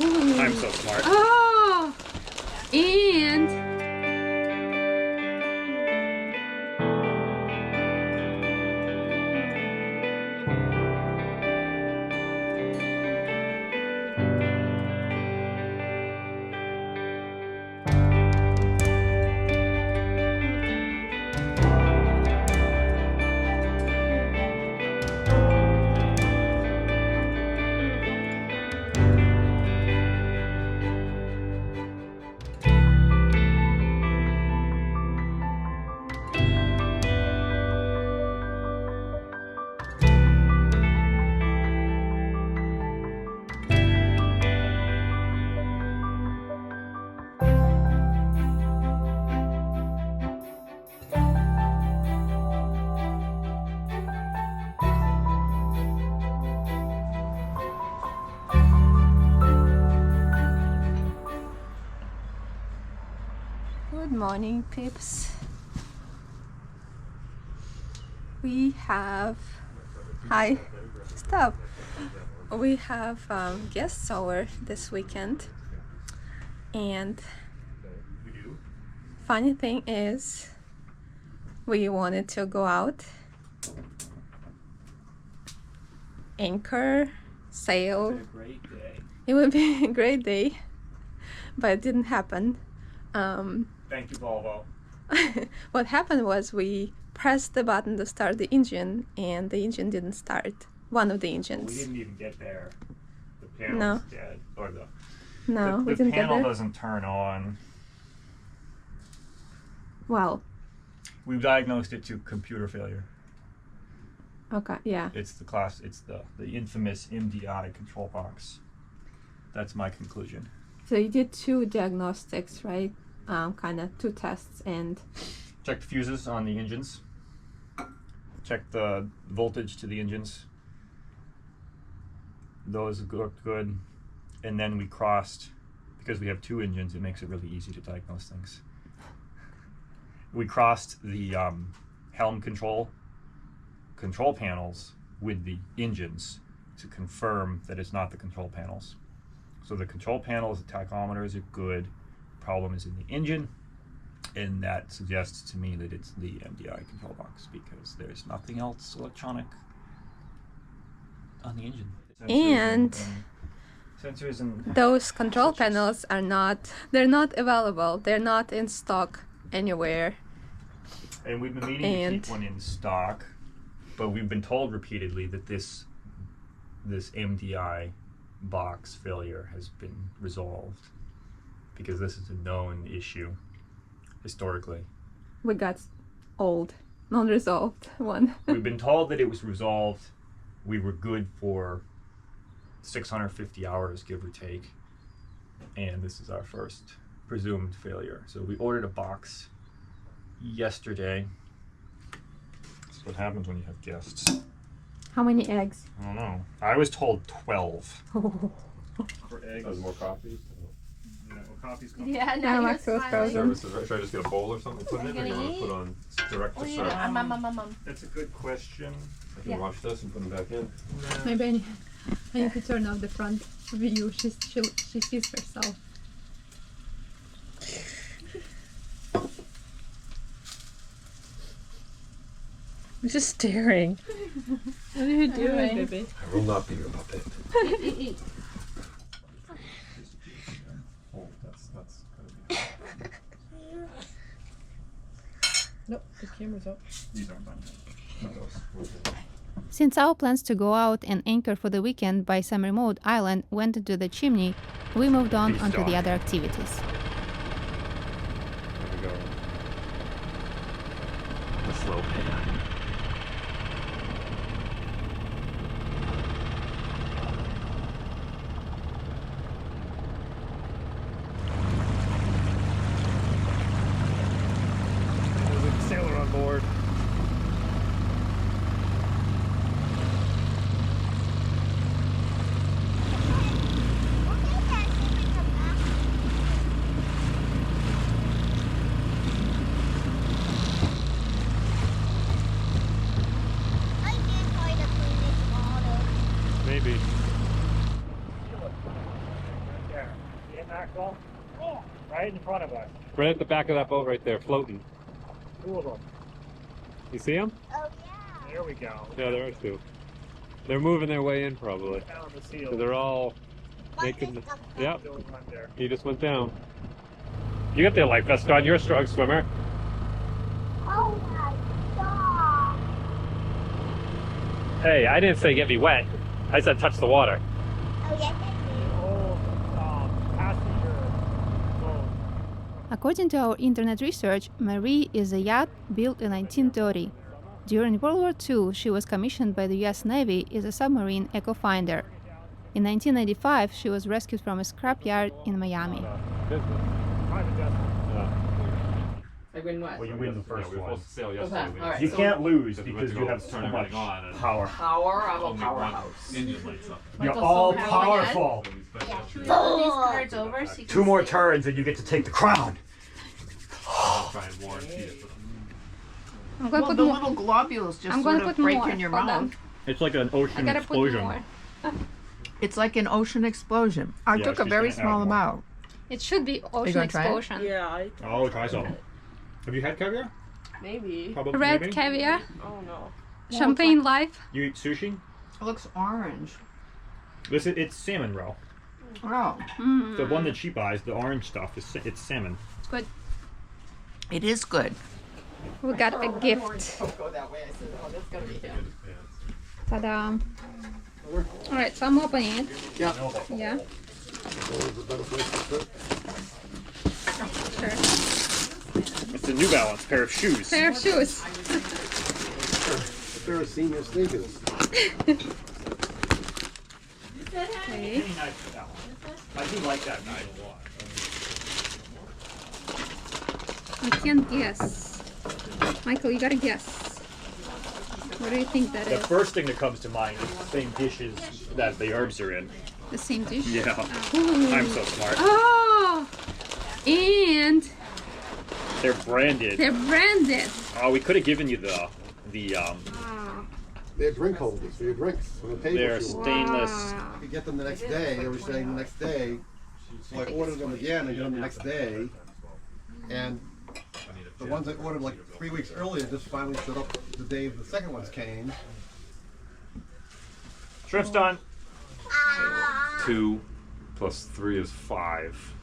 I'm so smart. Oh, and good morning, peeps. We have stop. We have guests over this weekend, and funny thing is, we wanted to go out, anchor, sail. It would be a great day, but it didn't happen. Thank you, Volvo. What happened was we pressed the button to start the engine, and the engine didn't start. One of the engines. Well, we didn't even get there. The panel's dead. Or the we didn't get there. panel doesn't turn on. Well, We've diagnosed it to computer failure. okay, yeah. It's the infamous MDI control box. That's my conclusion. So you did 2 diagnostics, right? Kind of 2 tests, and Check the fuses on the engines. Check the voltage to the engines. Those looked good. And then we crossed, because we have 2 engines, it makes it really easy to diagnose things. We crossed the helm control panels with the engines to confirm that it's not the control panels. So the control panels, the tachometers are good. Problem is in the engine, and that suggests to me that it's the MDI control box, because there's nothing else electronic on the engine. Sensors and those control panels are they're not available. They're not in stock anywhere. And we've been meaning to keep one in stock, but we've been told repeatedly that this MDI box failure has been resolved, because this is a known issue historically. We got old, non-resolved one. We've been told that it was resolved. We were good for 650 hours, give or take, and this is our first presumed failure. So we ordered a box yesterday. That's what happens when you have guests. How many eggs? I don't know. I was told 12. For eggs. There's more coffee. No, coffee's coming. Yeah, no, Max was frozen. Services, right? Should I just get a bowl or something to put in it, or you want to put on direct to serve? That's a good question. I can wash this and put them back in. Maybe I need to turn off the front view. She sees herself. I'm just staring. What are you doing, baby? I will not be your puppet. Oh, that's gotta be. Nope, the camera's up. These aren't mine. Not those. Since our plans to go out and anchor for the weekend by some remote island went into the chimney, we moved on onto the other activities. There we go. The slow pan. There's a sailor on board. it, Maxwell? Right in front of us. Right at the back of that boat right there, floating. 2 of them. You see them? Oh, yeah. There we go. Yeah, there are 2. They're moving their way in probably. Down the seal. So they're all making. Yep, Still one there. he just went down. You got their life vest on. You're a strong swimmer. Oh, my God. Hey, I didn't say get me wet. I said touch the water. Oh, yes, Passenger boat. According to our internet research, Marie is a yacht built in 1930. During World War II, she was commissioned by the US Navy as a submarine echo finder. In 1995, she was rescued from a scrapyard in Miami. I win what? Well, you win the first one. Okay, all right. You so can't lose because you have so turn much everything on and- power. Power, I'm a powerhouse. Engine lights up. You're Michael, all so how powerful. These cards over so you 2 more turns and you get to take the crown. I'll try and warranty it. I'm going to Well, put the more. little globules just I'm sort gonna of put break more. in your Hold on. mouth. It's like an I ocean gotta put more. It's like an ocean explosion. I Yeah, took a she's very gonna add small more. amount. It should be ocean gonna try it? explosion. Yeah, Oh, try some. Have you had caviar? maybe. Probably. Red maybe? caviar, Oh, no. champagne life. You eat sushi? It looks orange. It's salmon roe. Oh, The one that she buys, the orange stuff, it's salmon. It's good. it is good. We got a gift. Go that way. I said, oh, that's gonna be him. Ta-da! All right, so I'm opening it. Yeah. Yeah. Sure. It's a New Balance pair of shoes. Pair of shoes. Pair of senior sneakers. Okay. Pretty nice for that one. I do like that knife a lot. I can't guess. Michael, you gotta guess. What do you think that The is? first thing that comes to mind is the same dishes that the herbs are in. The same dish? Yeah. Ooh. I'm so smart. Oh! And They're branded. they're branded. Oh, we could have given you the Wow. They're drink holders for your drinks on the table. they're if you want. stainless. You could get them the next day. They were saying the next day. So I ordered them again and got them the next day. And the ones I ordered like 3 weeks earlier just finally showed up the day the second ones came. Shrimp's done. 2 plus 3 is 5.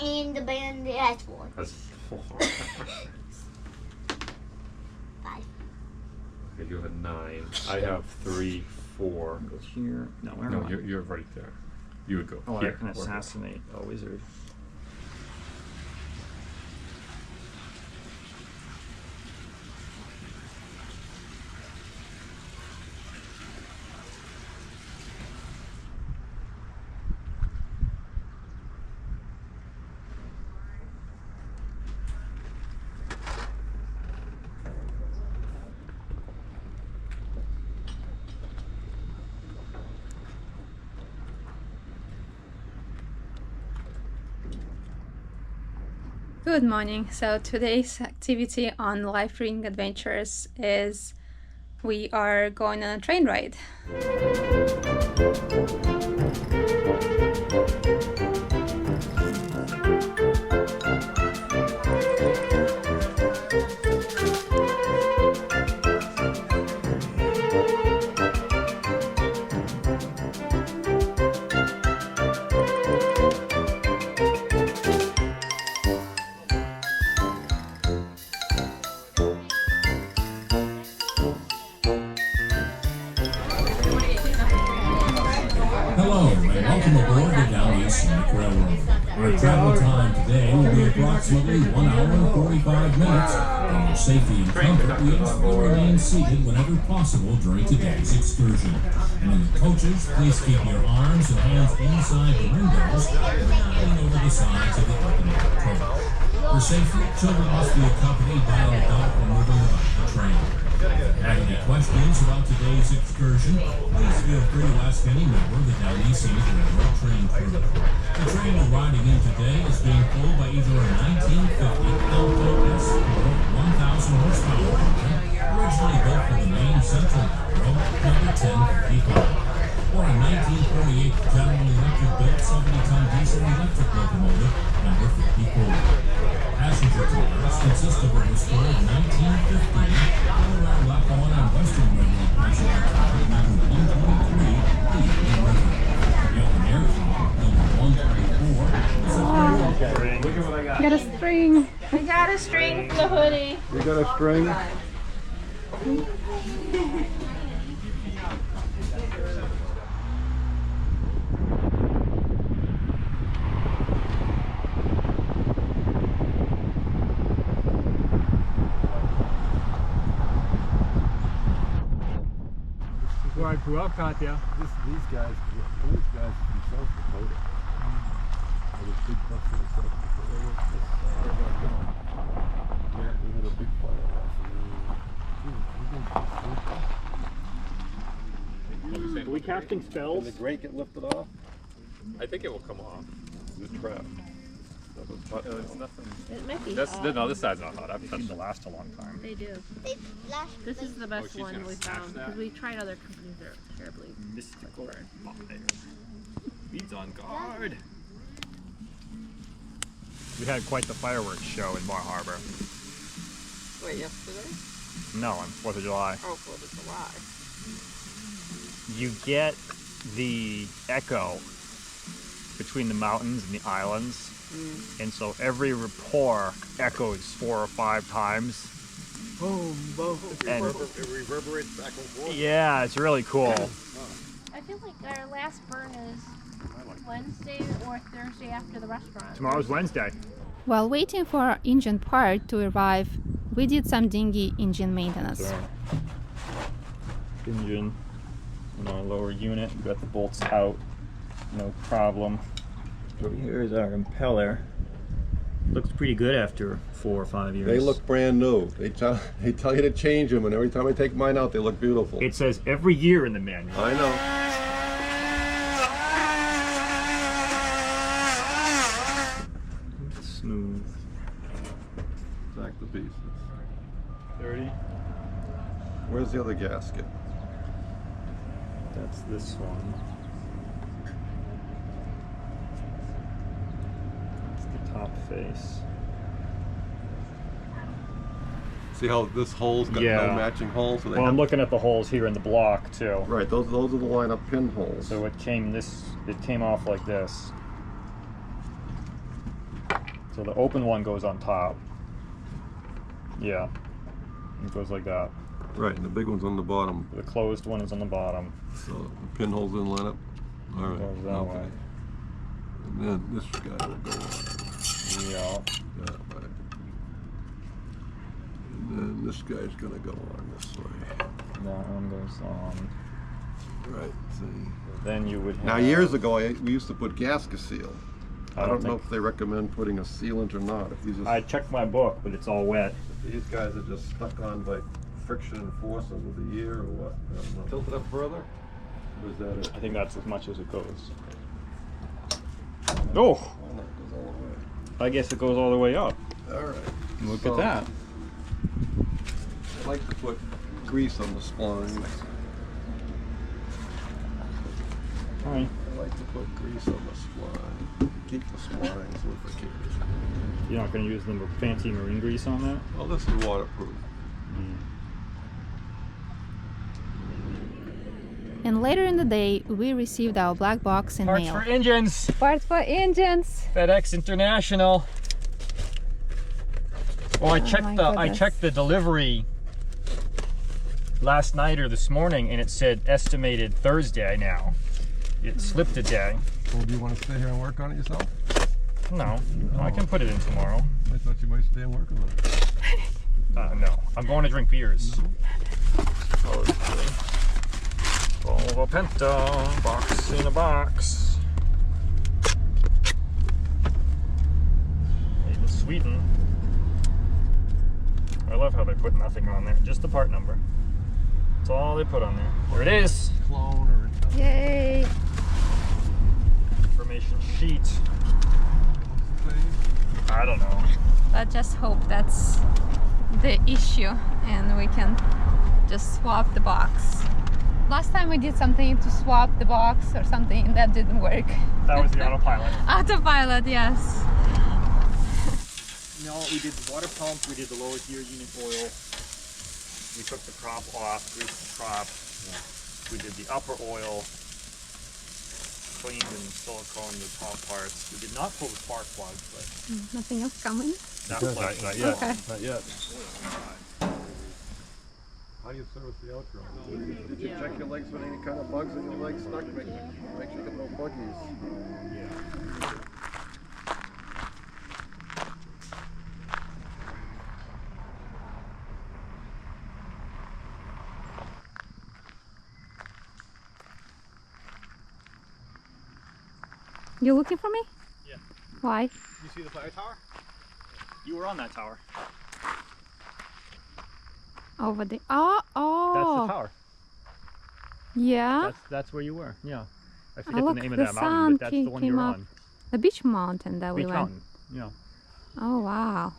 And the band has 4. That's 4. 5. Okay, you have 9. I have 3, 4. Go here. No, where No, am I? you're right there. You would go Oh, I here. can or here. assassinate a wizard. Good morning. So today's activity on Lifering Adventures is we are going on a train ride. Hello, and welcome aboard the Downtime Scenic Railroad. Our travel time today will be approximately 1 hour and 45 minutes. For your safety and comfort, we ask you to remain seated whenever possible during today's excursion. And in the coaches, please keep your arms and hands inside the windows and not over the sides of the open coach. For safety, children must be accompanied by an adult when moving about the train. Have any questions about today's excursion, please feel free to ask any member of the Downtime Scenic Railroad train crew. The train we're riding in today is being pulled by either a 1950 Alto S or 1,000 horsepower engine, originally built for the main Central Railroad, number 1055, or a 1948 General Electric built 70-ton diesel electric locomotive. Equal. Passenger cars consist of a restored 1915 Colorado Lackawanna and Western Railroad passenger car number 123 leaving River. The open air car number 134 is a Got a string. I got a string for the hoodie. You got a string? Where I grew up, Katya. These guys from South Dakota. They were big buffalo South Dakota. Yeah, we had a big fire last year. Are we casting Can spells? the grate get lifted off? I think it will come off. The trap. That was hot. It's nothing. It might be This, hot. no, this side's not hot. I've They touched seem to it. last a long time. They do. They flash. This is the best she's one gonna we smash found that. because we tried other companies that are terribly. Mystical fire. Weeds on guard. We had quite the fireworks show in Bar Harbor. Wait, yesterday? No, on 4th of July. Oh, 4th of July. You get the echo between the mountains and the islands, and so every rapport echoes 4 or 5 times. Boom, boom. And It reverberates back and forth. yeah, it's really cool. I feel like our last burn is Wednesday or Thursday after the restaurant. Tomorrow's Wednesday. While waiting for our engine part to arrive, we did some dinghy engine maintenance. So, engine in our lower unit, we got the bolts out, no problem. Over here is our impeller. Looks pretty good after 4 or 5 years. They look brand new. They tell you to change them, and every time I take mine out, they look beautiful. It says every year in the manual. I know. Smooth. Back to pieces. 30. Where's the other gasket? That's this one. It's the top face. See how this hole's got Yeah. no matching holes? So they Well, I'm have- looking at the holes here in the block too. Right, those are the line-up pinholes. So it came off like this. So the open one goes on top. Yeah. It goes like that. Right, and the big one's on the bottom. The closed one is on the bottom. So the pinholes didn't line up. All right. Goes that okay. way. And then this guy will go on. Yeah. That way. And then this guy's gonna go on this way. That one goes on. Right. See. Then you would have. Now years ago, we used to put gasket seal. I don't know think- if they recommend putting a sealant or not. If these are, I checked my book, but it's all wet. these guys are just stuck on by friction and force over the year or what? I don't know. Tilt it up further. Or is that it? I think that's as much as it goes. Oh! Oh, no, it goes all the way. I guess it goes all the way up. All right. Look So, at that. I like to put grease on the splines. Alright. I like to put grease on the spline. Keep the splines lubricated. You're not going to use the fancy marine grease on that? Well, this is waterproof. And later in the day, we received our black box in Parts mail. for engines! Parts for engines! FedEx International. Oh, I my goodness. checked the delivery last night or this morning, and it said estimated Thursday now. It slipped a day. Well, do you want to stay here and work on it yourself? No, I can put it in tomorrow. I thought you might stay and work on it. No, I'm going to drink beers. Volvo Penta, box in a box. Made in Sweden. I love how they put nothing on there, just the part number. That's all they put on there. There it is. Clone or Yay! Information sheet. I don't know. Let's just hope that's the issue and we can just swap the box. Last time we did something to swap the box or something that didn't work. That was the autopilot. Autopilot, yes. No, we did the water pump, we did the lower gear unit oil, we took the prop off, greased the prop, we did the upper oil, cleaned and silicone the top parts. We did not pull the spark plugs, but Nothing else coming? not yet. Okay. Not yet. How do you service the outro? Did you check your legs for any kind of bugs in your legs stuck? Make sure you get no buggies. Yeah. You looking for me? Yeah. Why? You see the fire tower? You were on that tower. Over the oh. That's the tower. Yeah. That's where you were. Yeah. I Oh, forget the look, name of the that mountain, sun but that's the one you came were up. on. The beach mountain that we Beach went. Mountain. Yeah. Oh wow.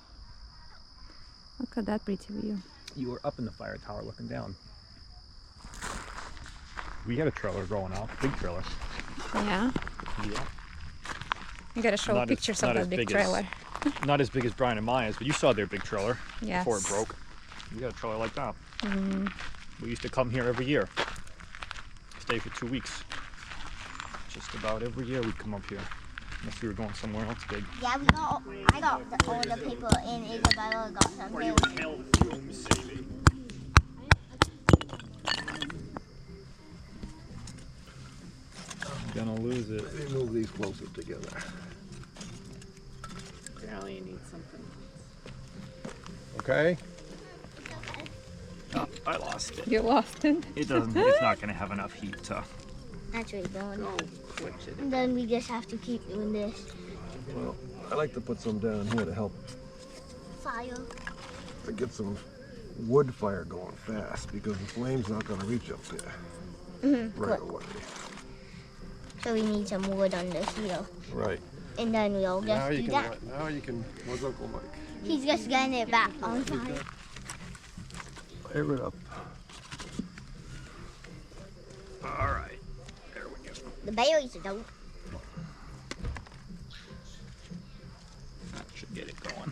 Look at that pretty view. You were up in the fire tower looking down. We had a trailer going off, big trailer. Yeah. Yeah. You gotta show Not as- pictures not of as that big big as- trailer. Not as big as Brian and Maya's, but you saw their big trailer Yes. before it broke. We got a trailer like that. Mm. We used to come here every year. Stay for 2 weeks. Just about every year we'd come up here. Unless we were going somewhere else big. Yeah, I got all the people in Isabella got some too. Gonna lose it. Let me move these closer together. Apparently you need something. Okay? Oh, I lost it. You lost it. It's not gonna have enough heat to. That's where you're going. Switch it. And then we just have to keep doing this. Well, I like to put some down here to help Fire. to get some wood fire going fast because the flame's not going to reach up there right away. So we need some wood under here. Right. And then we'll just Now do you can. that. Now you can. Where's Uncle Mike? He's just getting it back on fire. Fire it up. All right. There we go. The berries are dope. That should get it going.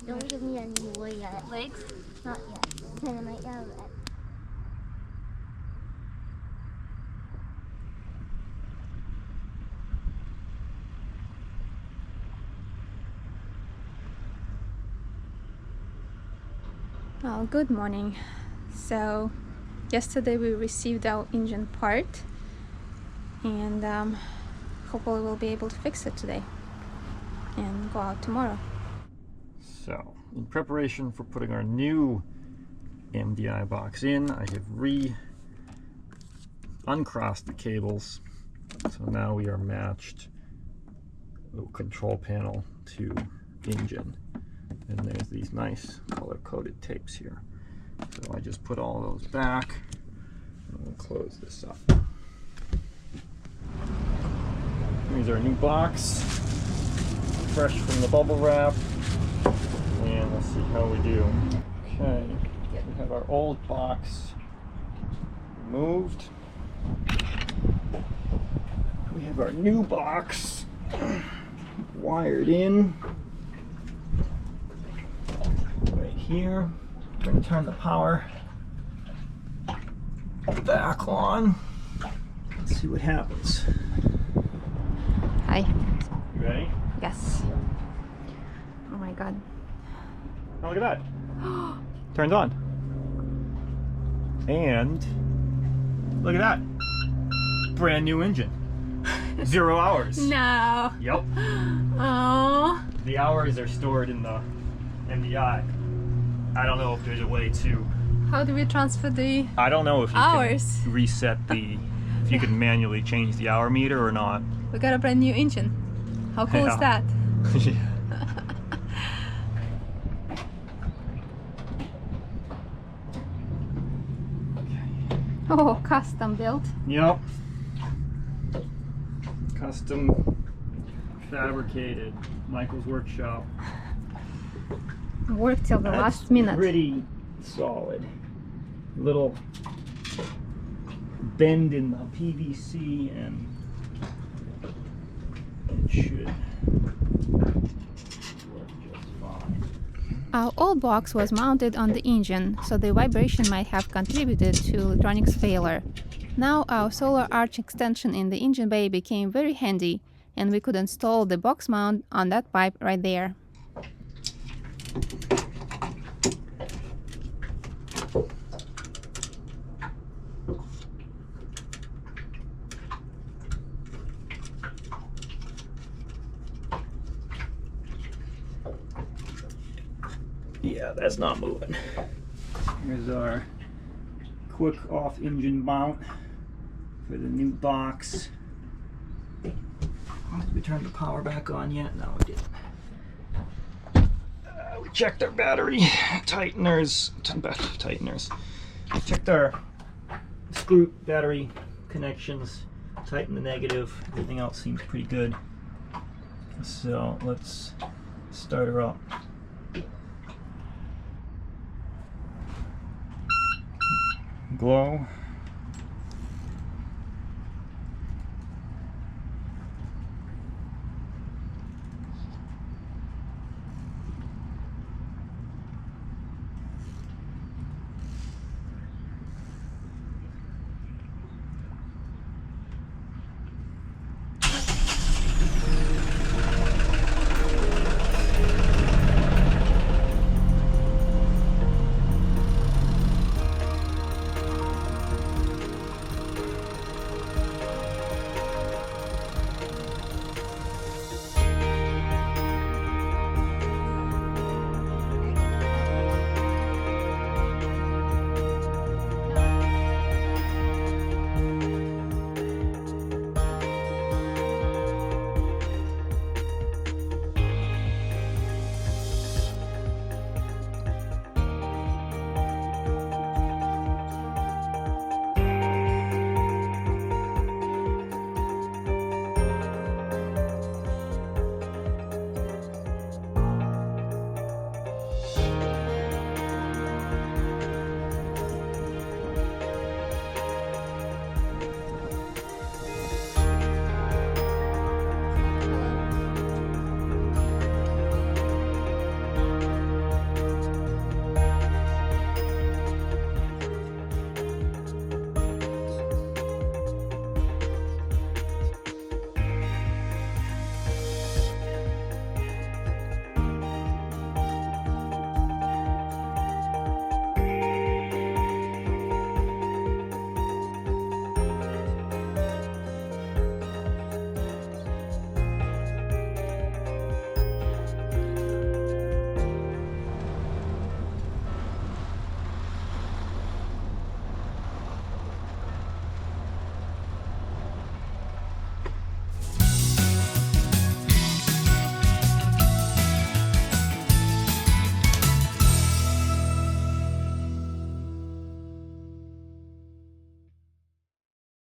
Don't give me any more yet. Legs? Not yet. Then I might have it. Oh, good morning. So, yesterday we received our engine part, and hopefully we'll be able to fix it today and go out tomorrow. So, in preparation for putting our new MDI box in, I have uncrossed the cables. So now we are matched control panel to engine. And there's these nice color-coded tapes here. So I just put all those back, and we'll close this up. Here's our new box, fresh from the bubble wrap, and we'll see how we do. Okay, we have our old box removed. We have our new box wired in. Right here. We're going to turn the power back on. Let's see what happens. Hi. You ready? Yes. Oh my god. Oh, look at that. Turned on. And look at that. Brand new engine. 0 hours. No. Yep. Oh. The hours are stored in the MDI. I don't know if there's a way to. How do we transfer the I don't know if you hours? can reset the. If you can manually change the hour meter or not. We got a brand new engine. How cool is Yeah. that? Oh, custom built. Yep. Custom fabricated. Michael's workshop. Worked till the That's last minute. Pretty solid. Little bend in the PVC and it should work Our old box was mounted on the engine, so the vibration might have contributed to electronics failure. Now our solar arch extension in the engine bay became very handy, and we could install the box mount on that pipe right there. Yeah, that's not moving. Here's our quick off engine mount for the new box. Did we turn the power back on yet? No, we didn't. We checked our battery tighteners. We checked our screw battery connections, tightened the negative. Everything else seems pretty good. So let's start her up. Glow.